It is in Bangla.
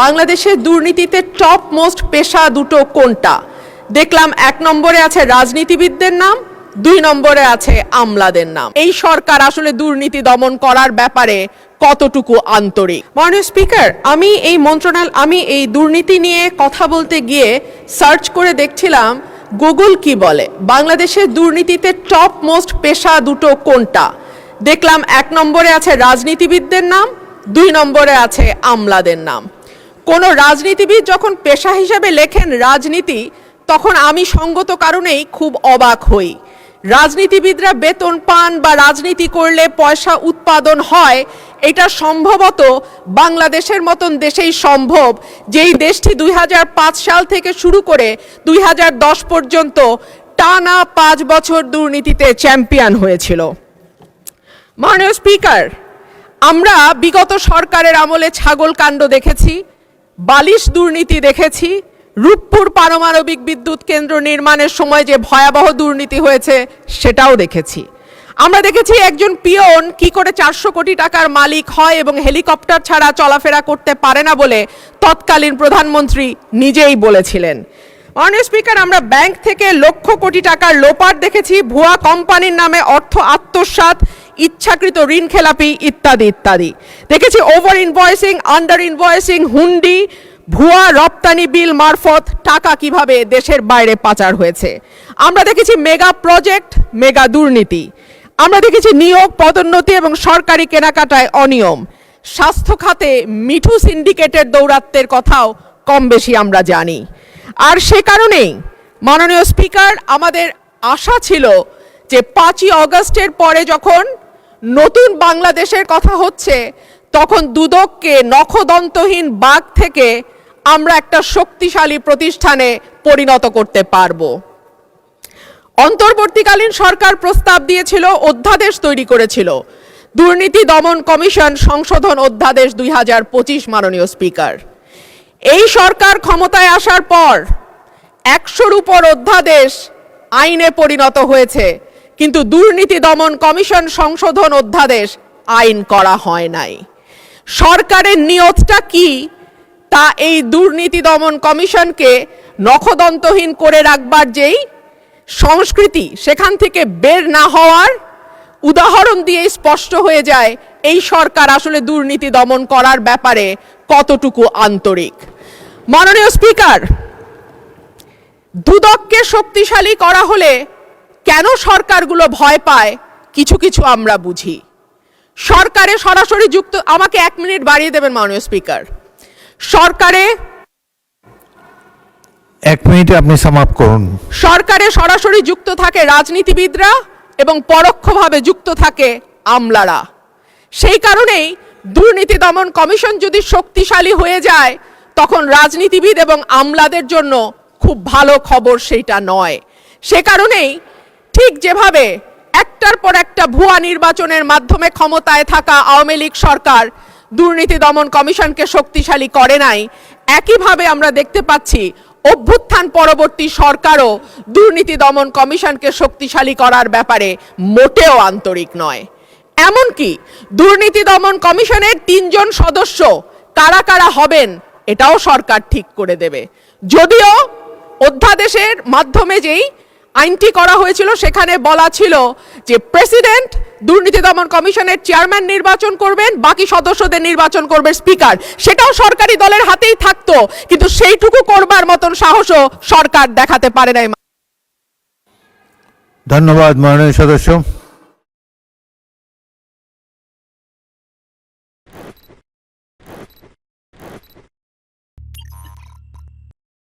বাংলাদেশের দুর্নীতিতে টপ মোস্ট পেশা দুটো কোনটা? দেখলাম ১ নম্বরে আছে রাজনীতিবিদদের নাম, ২ নম্বরে আছে আমলাদের নাম। এই সরকার আসলে দুর্নীতি দমন করার ব্যাপারে কতটুকু আন্তরিক? মাননীয় স্পিকার, আমি এই দুর্নীতি নিয়ে কথা বলতে গিয়ে সার্চ করে দেখছিলাম গুগল কি বলে, বাংলাদেশের দুর্নীতিতে টপ মোস্ট পেশা দুটো কোনটা? দেখলাম ১ নম্বরে আছে রাজনীতিবিদদের নাম, ২ নম্বরে আছে আমলাদের নাম। কোনো রাজনীতিবিদ যখন পেশা হিসেবে লেখেন রাজনীতি, তখন আমি সঙ্গত কারণেই খুব অবাক হই। রাজনীতিবিদরা বেতন পান বা রাজনীতি করলে পয়সা উৎপাদন হয়, এটা সম্ভবত বাংলাদেশের মতন দেশেই সম্ভব, যেই দেশটি ২০০৫ সাল থেকে শুরু করে ২০১০ পর্যন্ত টানা ৫ বছর দুর্নীতিতে চ্যাম্পিয়ন হয়েছিল। মাননীয় স্পিকার, আমরা বিগত সরকারের আমলে ছাগল কাণ্ড দেখেছি, বালিশ দুর্নীতি দেখেছি, রূপপুর পারমাণবিক বিদ্যুৎ কেন্দ্র নির্মাণের সময় যে ভয়াবহ দুর্নীতি হয়েছে সেটাও দেখেছি। আমরা দেখেছি একজন পিয়ন কি করে ৪০০ কোটি টাকার মালিক হয় এবং হেলিকপ্টার ছাড়া চলাফেরা করতে পারে না বলে তৎকালীন প্রধানমন্ত্রী নিজেই বলেছিলেন। মাননীয় স্পিকার, আমরা ব্যাংক থেকে লক্ষ কোটি টাকার লোপাট দেখেছি, ভুয়া কোম্পানির নামে অর্থ আত্মসাৎ, ইচ্ছাকৃত ঋণ খেলাপি ইত্যাদি ইত্যাদি দেখেছি। ওভার ইনভয়েসিং, আন্ডার ইনভয়েসিং, হুন্ডি, ভুয়া রপ্তানি বিল মারফত টাকা কিভাবে দেশের বাইরে পাচার হয়েছে। আমরা দেখেছি মেগা প্রজেক্ট, মেগা দুর্নীতি। আমরা দেখেছি নিয়োগ, পদোন্নতি এবং সরকারি কেনাকাটায় অনিয়ম। স্বাস্থ্য খাতে মিঠু সিন্ডিকেটের দৌরাত্ম্যের কথাও কম বেশি আমরা জানি। আর সে কারণেই মাননীয় স্পিকার, আমাদের আশা ছিল যে ৫ই অগস্টের পরে যখন নতুন বাংলাদেশের কথা হচ্ছে, তখন দুদককে নখদন্তহীন বাঘ থেকে আমরা একটা শক্তিশালী প্রতিষ্ঠানে পরিণত করতে পারব। অন্তর্বর্তীকালীন সরকার প্রস্তাব দিয়েছিল, অধ্যাদেশ তৈরি করেছিল, দুর্নীতি দমন কমিশন সংশোধন অধ্যাদেশ ২০২৫। মাননীয় স্পিকার, এই সরকার ক্ষমতায় আসার পর ১০০-র উপর অধ্যাদেশ আইনে পরিণত হয়েছে, কিন্তু দুর্নীতি দমন কমিশন সংশোধন অধ্যাদেশ আইন করা হয় নাই। সরকারের নিয়তটা কি তা এই দুর্নীতি দমন কমিশনকে নখদন্তহীন করে রাখবার যেই সংস্কৃতি, সেখান থেকে বের না হওয়ার উদাহরণ দিয়ে স্পষ্ট হয়ে যায় এই সরকার আসলে দুর্নীতি দমন করার ব্যাপারে কতটুকু আন্তরিক। মাননীয় স্পিকার, দুদককে শক্তিশালী করা হলে কেন সরকারগুলো ভয় পায় কিছু কিছু আমরা বুঝি। সরকারে সরাসরি যুক্ত, আমাকে ১ মিনিট বাড়িয়ে দেবেন মাননীয় স্পিকার। সরকারে ১ মিনিটে আপনি সমাপ্ত করুন। সরকারে সরাসরি যুক্ত থাকে রাজনীতিবিদরা এবং পরোক্ষভাবে যুক্ত থাকে আমলারা। সেই কারণেই দুর্নীতি দমন কমিশন যদি শক্তিশালী হয়ে যায়, তখন রাজনীতিবিদ এবং আমলাদের জন্য খুব ভালো খবর সেইটা নয়। সে কারণেই ঠিক যেভাবে একটার পর একটা ভুয়া নির্বাচনের মাধ্যমে ক্ষমতায় থাকা আওয়ামী লীগ সরকার দুর্নীতি দমন কমিশনকে শক্তিশালী করে নাই, একইভাবে আমরা দেখতে পাচ্ছি অভ্যুত্থান পরবর্তী সরকারও দুর্নীতি দমন কমিশনকে শক্তিশালী করার ব্যাপারে মোটেও আন্তরিক নয়। এমনকি দুর্নীতি দমন কমিশনের ৩ জন সদস্য কারা কারা হবেন এটাও সরকার ঠিক করে দেবে। যদিও অধ্যাদেশের মাধ্যমে যেই আইনটি করা হয়েছিল সেখানে বলা ছিল যে প্রেসিডেন্ট দুর্নীতি দমন কমিশনের চেয়ারম্যান নির্বাচন করবেন, বাকি সদস্যদের নির্বাচন করবে স্পিকার। সেটাও সরকারি দলের হাতেই থাকতো, কিন্তু সেইটুকু করবার মতন সাহসও সরকার দেখাতে পারে নাই। ধন্যবাদ মাননীয় সদস্য।